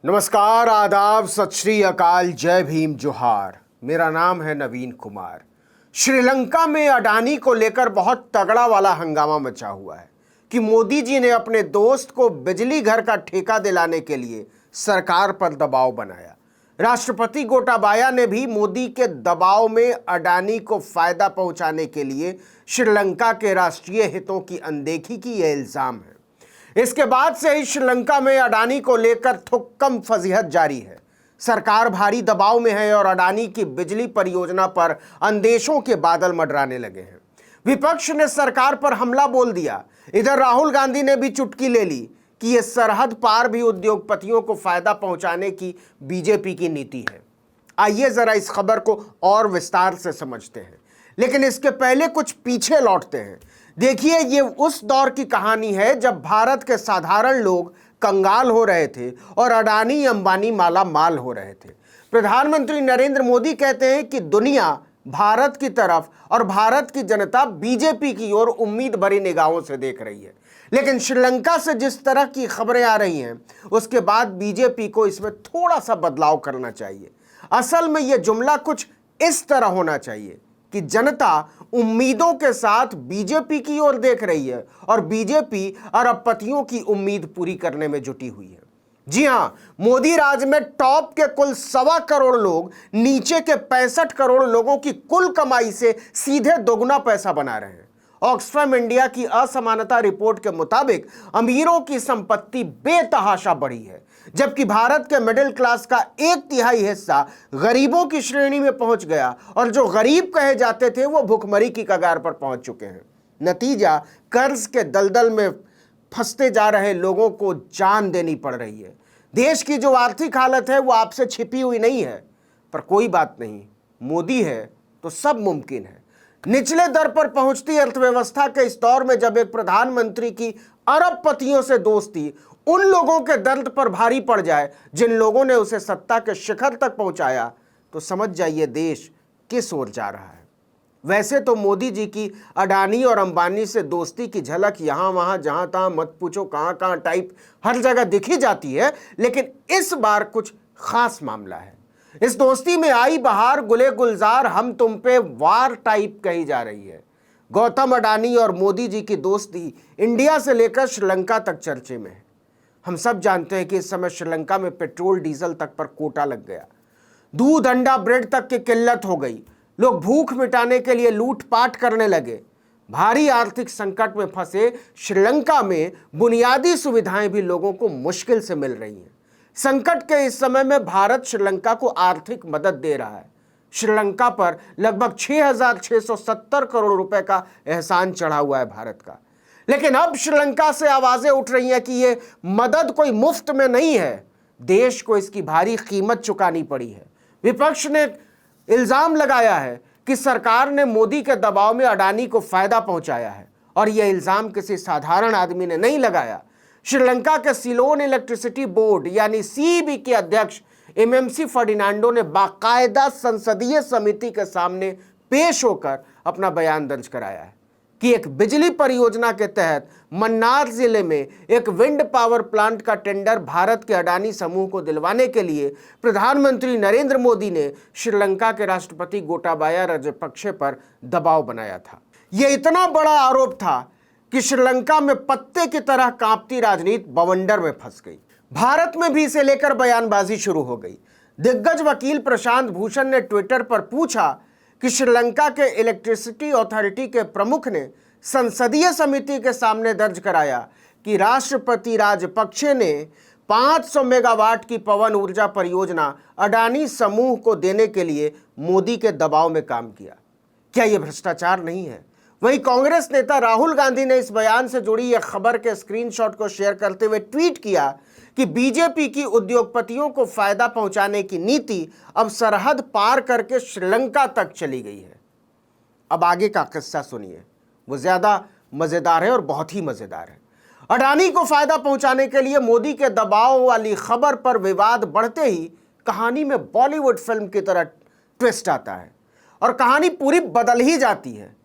नमस्कार, आदाब, सत श्री अकाल, जय भीम, जोहार। मेरा नाम है नवीन कुमार। श्रीलंका में अडानी को लेकर बहुत तगड़ा वाला हंगामा मचा हुआ है कि मोदी जी ने अपने दोस्त को बिजली घर का ठेका दिलाने के लिए सरकार पर दबाव बनाया। राष्ट्रपति गोटाबाया ने भी मोदी के दबाव में अडानी को फायदा पहुंचाने के लिए श्रीलंका के राष्ट्रीय हितों की अनदेखी की यह इल्जाम है। इसके बाद से ही श्रीलंका में अडानी को लेकर थुक्कम फजीहत जारी है। सरकार भारी दबाव में है और अडानी की बिजली परियोजना पर अंदेशों के बादल मंडराने लगे हैं। विपक्ष ने सरकार पर हमला बोल दिया। इधर राहुल गांधी ने भी चुटकी ले ली कि यह सरहद पार भी उद्योगपतियों को फायदा पहुंचाने की बीजेपी की नीति है। आइए जरा इस खबर को और विस्तार से समझते हैं, लेकिन इसके पहले कुछ पीछे लौटते हैं। देखिए, ये उस दौर की कहानी है जब भारत के साधारण लोग कंगाल हो रहे थे और अडानी अंबानी माला माल हो रहे थे। प्रधानमंत्री नरेंद्र मोदी कहते हैं कि दुनिया भारत की तरफ और भारत की जनता बीजेपी की ओर उम्मीद भरी निगाहों से देख रही है। लेकिन श्रीलंका से जिस तरह की खबरें आ रही हैं, उसके बाद बीजेपी को इसमें थोड़ा सा बदलाव करना चाहिए। असल में यह जुमला कुछ इस तरह होना चाहिए कि जनता उम्मीदों के साथ बीजेपी की ओर देख रही है और बीजेपी अरबपतियों की उम्मीद पूरी करने में जुटी हुई है। जी हां, मोदी राज में टॉप के कुल 1.25 करोड़ लोग नीचे के 65 करोड़ लोगों की कुल कमाई से सीधे दोगुना पैसा बना रहे हैं। ऑक्सफैम इंडिया की असमानता रिपोर्ट के मुताबिक अमीरों की संपत्ति बेतहाशा बढ़ी है, जबकि भारत के मिडिल क्लास का 1/3 हिस्सा गरीबों की श्रेणी में पहुंच गया और जो गरीब कहे जाते थे वो भुखमरी की कगार पर पहुंच चुके हैं। नतीजा, कर्ज के दलदल में फंसते जा रहे लोगों को जान देनी पड़ रही है। देश की जो आर्थिक हालत है वो आपसे छिपी हुई नहीं है, पर कोई बात नहीं, मोदी है तो सब मुमकिन है। निचले दर पर पहुंचती अर्थव्यवस्था के इस दौर में जब एक प्रधानमंत्री की अरबपतियों से दोस्ती उन लोगों के दर्द पर भारी पड़ जाए जिन लोगों ने उसे सत्ता के शिखर तक पहुंचाया, तो समझ जाइए देश किस ओर जा रहा है। वैसे तो मोदी जी की अडानी और अंबानी से दोस्ती की झलक यहां वहां जहां तहां मत पूछो कहां कहां टाइप हर जगह दिखी जाती है, लेकिन इस बार कुछ खास मामला है। इस दोस्ती में आई बहार गुले गुलजार हम तुम पे वार टाइप कही जा रही है। गौतम अडानी और मोदी जी की दोस्ती इंडिया से लेकर श्रीलंका तक चर्चे में है। हम सब जानते हैं कि इस समय श्रीलंका में पेट्रोल डीजल तक पर कोटा लग गया, दूध अंडा ब्रेड तक की किल्लत हो गई, लोग भूख मिटाने के लिए लूटपाट करने लगे। भारी आर्थिक संकट में फंसे श्रीलंका में बुनियादी सुविधाएं भी लोगों को मुश्किल से मिल रही हैं। संकट के इस समय में भारत श्रीलंका को आर्थिक मदद दे रहा है। श्रीलंका पर लगभग 6,670 करोड़ रुपए का एहसान चढ़ा हुआ है भारत का। लेकिन अब श्रीलंका से आवाजें उठ रही हैं कि यह मदद कोई मुफ्त में नहीं है, देश को इसकी भारी कीमत चुकानी पड़ी है। विपक्ष ने इल्जाम लगाया है कि सरकार ने मोदी के दबाव में अडानी को फायदा पहुंचाया है, और यह इल्जाम किसी साधारण आदमी ने नहीं लगाया। श्रीलंका के सिलोन इलेक्ट्रिसिटी बोर्ड यानी सीईबी के अध्यक्ष एमएमसी फर्डिनांडो ने बाकायदा संसदीय समिति के सामने पेश होकर अपना बयान दर्ज कराया है कि एक बिजली परियोजना के तहत मन्नार जिले में एक विंड पावर प्लांट का टेंडर भारत के अडानी समूह को दिलवाने के लिए प्रधानमंत्री नरेंद्र मोदी ने श्रीलंका के राष्ट्रपति गोटाबाया राजपक्षे पर दबाव बनाया था। यह इतना बड़ा आरोप था कि श्रीलंका में पत्ते की तरह कांपती राजनीति बवंडर में फंस गई। भारत में भी इसे लेकर बयानबाजी शुरू हो गई। दिग्गज वकील प्रशांत भूषण ने ट्विटर पर पूछा कि श्रीलंका के इलेक्ट्रिसिटी अथॉरिटी के प्रमुख ने संसदीय समिति के सामने दर्ज कराया कि राष्ट्रपति राजपक्षे ने 500 मेगावाट की पवन ऊर्जा परियोजना अडानी समूह को देने के लिए मोदी के दबाव में काम किया। क्या यह भ्रष्टाचार नहीं है? वहीं कांग्रेस नेता राहुल गांधी ने इस बयान से जुड़ी यह खबर के स्क्रीनशॉट को शेयर करते हुए ट्वीट किया कि बीजेपी की उद्योगपतियों को फायदा पहुंचाने की नीति अब सरहद पार करके श्रीलंका तक चली गई है। अब आगे का किस्सा सुनिए, वो ज्यादा मजेदार है और बहुत ही मजेदार है। अडानी को फायदा पहुंचाने के लिए मोदी के दबाव वाली खबर पर विवाद बढ़ते ही कहानी में बॉलीवुड फिल्म की तरह ट्विस्ट आता है और कहानी पूरी बदल ही जाती है।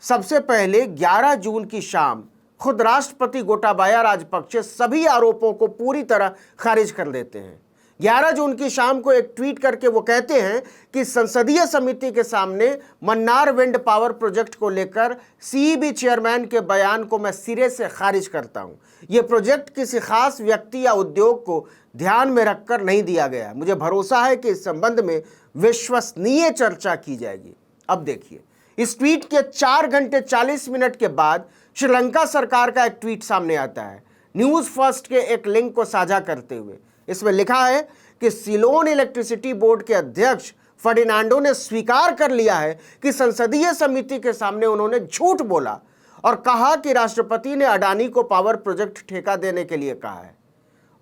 सबसे पहले 11 जून की शाम खुद राष्ट्रपति गोटाबाया राजपक्षे सभी आरोपों को पूरी तरह खारिज कर देते हैं। 11 जून की शाम को एक ट्वीट करके वो कहते हैं कि संसदीय समिति के सामने मन्नार विंड पावर प्रोजेक्ट को लेकर सीईबी चेयरमैन के बयान को मैं सिरे से खारिज करता हूं। यह प्रोजेक्ट किसी खास व्यक्ति या उद्योग को ध्यान में रखकर नहीं दिया गया। मुझे भरोसा है कि इस संबंध में विश्वसनीय चर्चा की जाएगी। अब देखिए, इस ट्वीट के 4 घंटे 40 मिनट के बाद श्रीलंका सरकार का एक ट्वीट सामने आता है, न्यूज फर्स्ट के एक लिंक को साझा करते हुए। इसमें लिखा है कि सिलोन इलेक्ट्रिसिटी बोर्ड के अध्यक्ष फर्डिनांडो ने स्वीकार कर लिया है कि संसदीय समिति के सामने उन्होंने झूठ बोला और कहा कि राष्ट्रपति ने अडानी को पावर प्रोजेक्ट ठेका देने के लिए कहा है।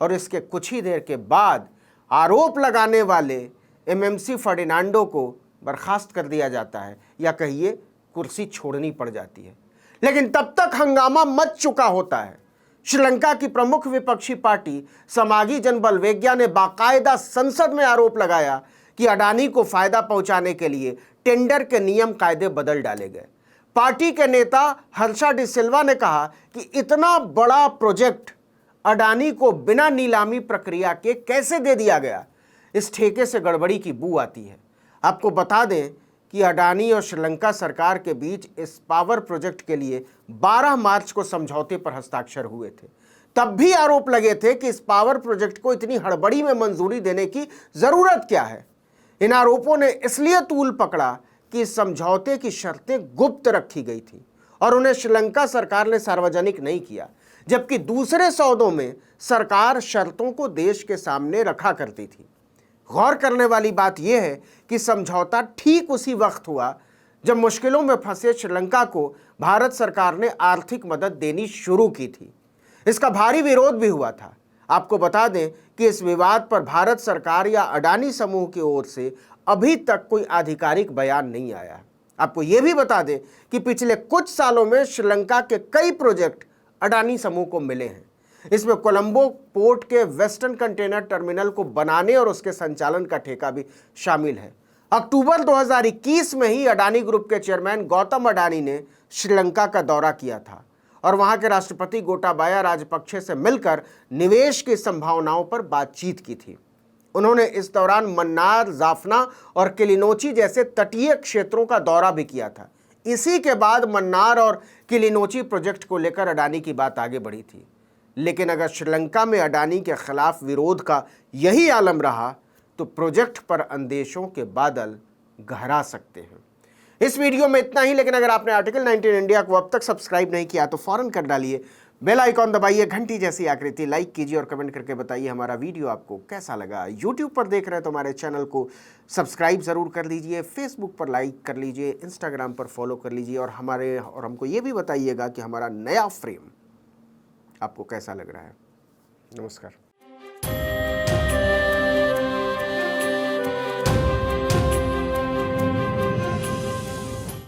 और इसके कुछ ही देर के बाद आरोप लगाने वाले एमएमसी फर्डिनांडो को बर्खास्त कर दिया जाता है, या कहिए कुर्सी छोड़नी पड़ जाती है। लेकिन तब तक हंगामा मच चुका होता है। श्रीलंका की प्रमुख विपक्षी पार्टी समागी जन बलवेग्या ने बाकायदा संसद में आरोप लगाया कि अडानी को फायदा पहुंचाने के लिए टेंडर के नियम कायदे बदल डाले गए। पार्टी के नेता हर्षा डी सिल्वा ने कहा कि इतना बड़ा प्रोजेक्ट अडानी को बिना नीलामी प्रक्रिया के कैसे दे दिया गया, इस ठेके से गड़बड़ी की बू आती है। आपको बता दें कि अडानी और श्रीलंका सरकार के बीच इस पावर प्रोजेक्ट के लिए 12 मार्च को समझौते पर हस्ताक्षर हुए थे। तब भी आरोप लगे थे कि इस पावर प्रोजेक्ट को इतनी हड़बड़ी में मंजूरी देने की जरूरत क्या है। इन आरोपों ने इसलिए तूल पकड़ा कि इस समझौते की शर्तें गुप्त रखी गई थी और उन्हें श्रीलंका सरकार ने सार्वजनिक नहीं किया, जबकि दूसरे सौदों में सरकार शर्तों को देश के सामने रखा करती थी। गौर करने वाली बात यह है कि समझौता ठीक उसी वक्त हुआ जब मुश्किलों में फंसे श्रीलंका को भारत सरकार ने आर्थिक मदद देनी शुरू की थी। इसका भारी विरोध भी हुआ था। आपको बता दें कि इस विवाद पर भारत सरकार या अडानी समूह की ओर से अभी तक कोई आधिकारिक बयान नहीं आया। आपको यह भी बता दें कि पिछले कुछ सालों में श्रीलंका के कई प्रोजेक्ट अडानी समूह को मिले हैं। इसमें कोलंबो पोर्ट के वेस्टर्न कंटेनर टर्मिनल को बनाने और उसके संचालन का ठेका भी शामिल है। अक्टूबर 2021 में ही अडानी ग्रुप के चेयरमैन गौतम अडानी ने श्रीलंका का दौरा किया था और वहां के राष्ट्रपति गोटाबाया राजपक्षे से मिलकर निवेश की संभावनाओं पर बातचीत की थी। उन्होंने इस दौरान मन्नार, जाफना और किलिनोची जैसे तटीय क्षेत्रों का दौरा भी किया था। इसी के बाद मन्नार और किलिनोची प्रोजेक्ट को लेकर अडानी की बात आगे बढ़ी थी। लेकिन अगर श्रीलंका में अडानी के खिलाफ विरोध का यही आलम रहा तो प्रोजेक्ट पर अंदेशों के बादल गहरा सकते हैं। इस वीडियो में इतना ही, लेकिन अगर आपने आर्टिकल 19 इंडिया को अब तक सब्सक्राइब नहीं किया तो फौरन कर डालिए, बेल आइकॉन दबाइए, घंटी जैसी आकृति लाइक कीजिए और कमेंट करके बताइए हमारा वीडियो आपको कैसा लगा। यूट्यूब पर देख रहे हैं तो हमारे चैनल को सब्सक्राइब ज़रूर कर लीजिए, फेसबुक पर लाइक कर लीजिए, इंस्टाग्राम पर फॉलो कर लीजिए और हमको ये भी बताइएगा कि हमारा नया फ्रेम आपको कैसा लग रहा है। नमस्कार।